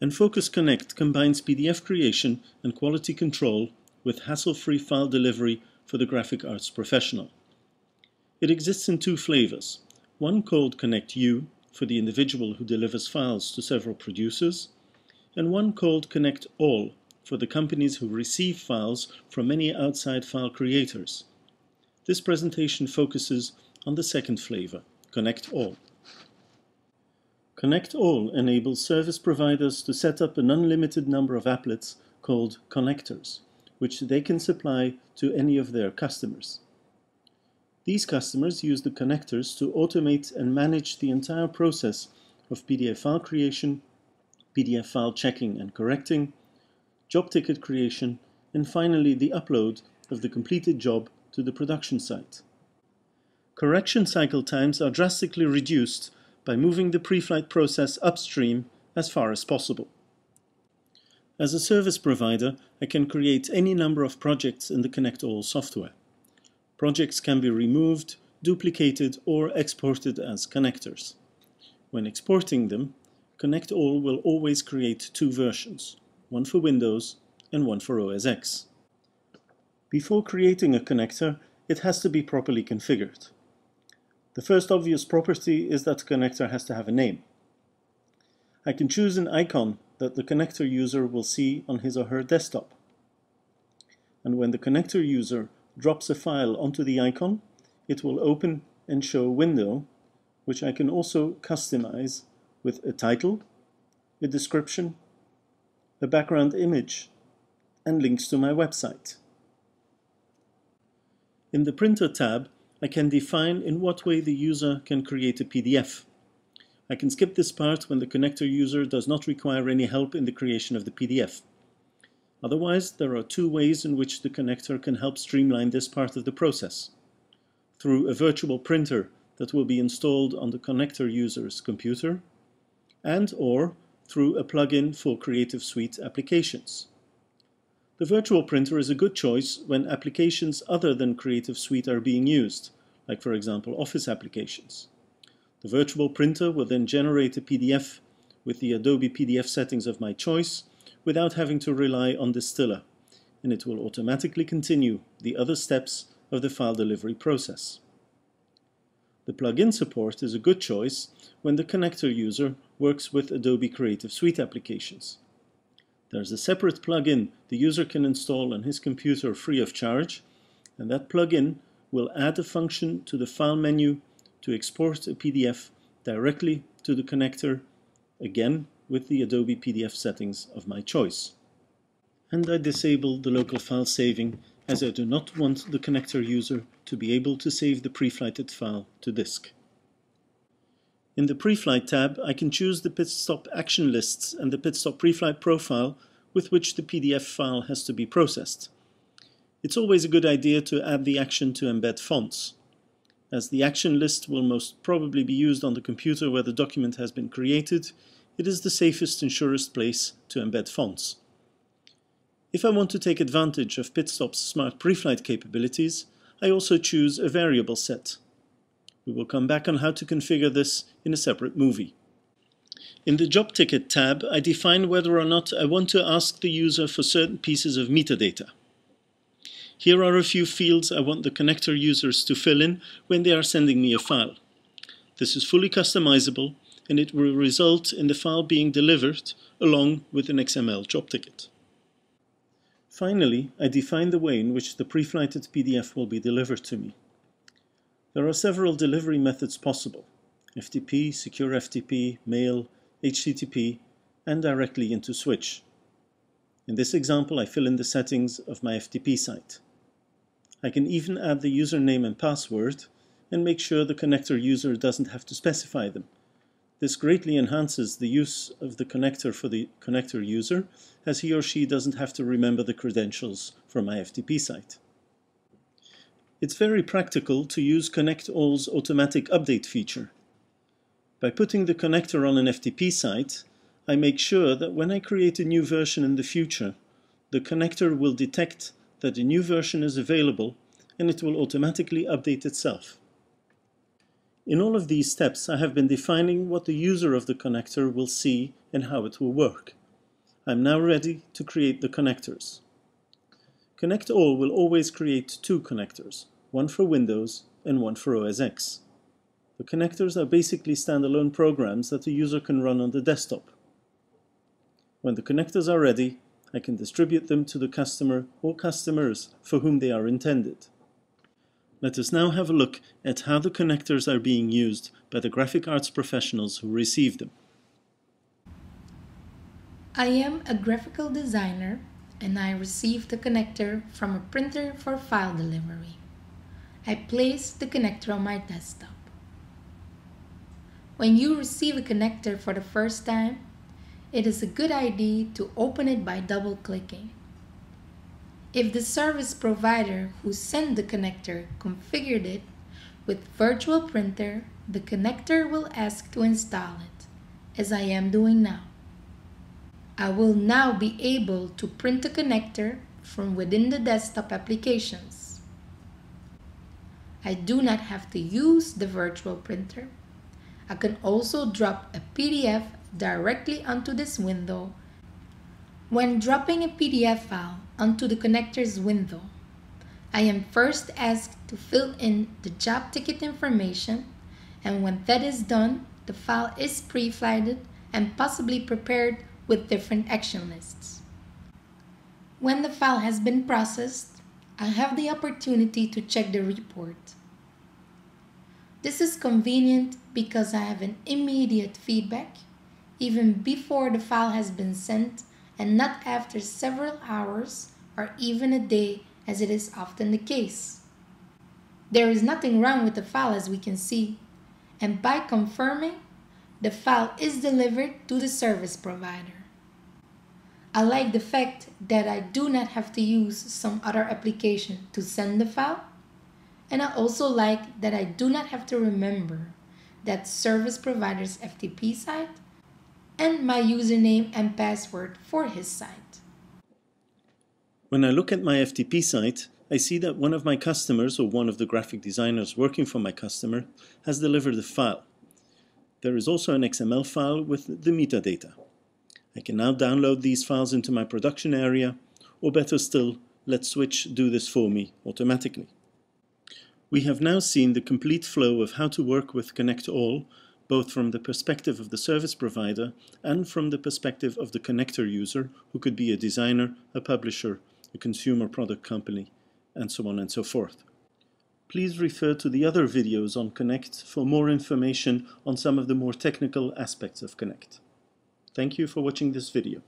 Enfocus Connect combines PDF creation and quality control with hassle-free file delivery for the graphic arts professional. It exists in two flavors, one called Connect U for the individual who delivers files to several producers, and one called Connect All for the companies who receive files from many outside file creators. This presentation focuses on the second flavor, Connect All. Connect All enables service providers to set up an unlimited number of applets called connectors, which they can supply to any of their customers. These customers use the connectors to automate and manage the entire process of PDF file creation, PDF file checking and correcting, job ticket creation, and finally the upload of the completed job to the production site. Correction cycle times are drastically reduced by moving the Preflight process upstream as far as possible. As a service provider, I can create any number of projects in the Connect All software. Projects can be removed, duplicated, or exported as connectors. When exporting them, Connect All will always create two versions, one for Windows and one for OS X. Before creating a connector, it has to be properly configured. The first obvious property is that the connector has to have a name. I can choose an icon that the connector user will see on his or her desktop. And when the connector user drops a file onto the icon, it will open and show a window, which I can also customize with a title, a description, a background image, and links to my website. In the Printer tab, I can define in what way the user can create a PDF. I can skip this part when the connector user does not require any help in the creation of the PDF. Otherwise, there are two ways in which the connector can help streamline this part of the process. Through a virtual printer that will be installed on the connector user's computer, and/or through a plugin for Creative Suite applications. The virtual printer is a good choice when applications other than Creative Suite are being used, like for example Office applications. The virtual printer will then generate a PDF with the Adobe PDF settings of my choice without having to rely on Distiller, and it will automatically continue the other steps of the file delivery process. The plugin support is a good choice when the connector user works with Adobe Creative Suite applications. There's a separate plugin the user can install on his computer free of charge, and that plugin will add a function to the file menu to export a PDF directly to the connector, again with the Adobe PDF settings of my choice. And I disable the local file saving as I do not want the connector user to be able to save the preflighted file to disk. In the Preflight tab, I can choose the pitstop action lists and the pitstop preflight profile with which the PDF file has to be processed. It's always a good idea to add the action to embed fonts. As the action list will most probably be used on the computer where the document has been created, it is the safest and surest place to embed fonts. If I want to take advantage of Pitstop's smart preflight capabilities, I also choose a variable set. We will come back on how to configure this in a separate movie. In the Job Ticket tab, I define whether or not I want to ask the user for certain pieces of metadata. Here are a few fields I want the connector users to fill in when they are sending me a file. This is fully customizable, and it will result in the file being delivered along with an XML job ticket. Finally, I define the way in which the preflighted PDF will be delivered to me. There are several delivery methods possible: FTP, Secure FTP, Mail, HTTP, and directly into Switch. In this example, I fill in the settings of my FTP site. I can even add the username and password and make sure the connector user doesn't have to specify them. This greatly enhances the use of the connector for the connector user, as he or she doesn't have to remember the credentials for my FTP site. It's very practical to use Connect All's automatic update feature. By putting the connector on an FTP site, I make sure that when I create a new version in the future, the connector will detect that a new version is available and it will automatically update itself. In all of these steps, I have been defining what the user of the connector will see and how it will work. I'm now ready to create the connectors. Connect All will always create two connectors, one for Windows and one for OS X. The connectors are basically standalone programs that the user can run on the desktop. When the connectors are ready, I can distribute them to the customer or customers for whom they are intended. Let us now have a look at how the connectors are being used by the graphic arts professionals who receive them. I am a graphical designer and I received the connector from a printer for file delivery. I placed the connector on my desktop. When you receive a connector for the first time, it is a good idea to open it by double-clicking. If the service provider who sent the connector configured it with Virtual Printer, the connector will ask to install it, as I am doing now. I will now be able to print the connector from within the desktop applications. I do not have to use the virtual printer. I can also drop a PDF directly onto this window. When dropping a PDF file onto the connector's window, I am first asked to fill in the job ticket information, and when that is done, the file is pre-flighted and possibly prepared with different action lists. When the file has been processed, I have the opportunity to check the report. This is convenient because I have an immediate feedback even before the file has been sent and not after several hours or even a day, as it is often the case. There is nothing wrong with the file, as we can see, and by confirming, the file is delivered to the service provider. I like the fact that I do not have to use some other application to send the file, and I also like that I do not have to remember that service provider's FTP site and my username and password for his site. When I look at my FTP site, I see that one of my customers, or one of the graphic designers working for my customer, has delivered a file. There is also an XML file with the metadata. I can now download these files into my production area, or better still, let Switch do this for me automatically. We have now seen the complete flow of how to work with Connect All, both from the perspective of the service provider and from the perspective of the connector user, who could be a designer, a publisher, a consumer product company, and so on and so forth. Please refer to the other videos on Connect for more information on some of the more technical aspects of Connect. Thank you for watching this video.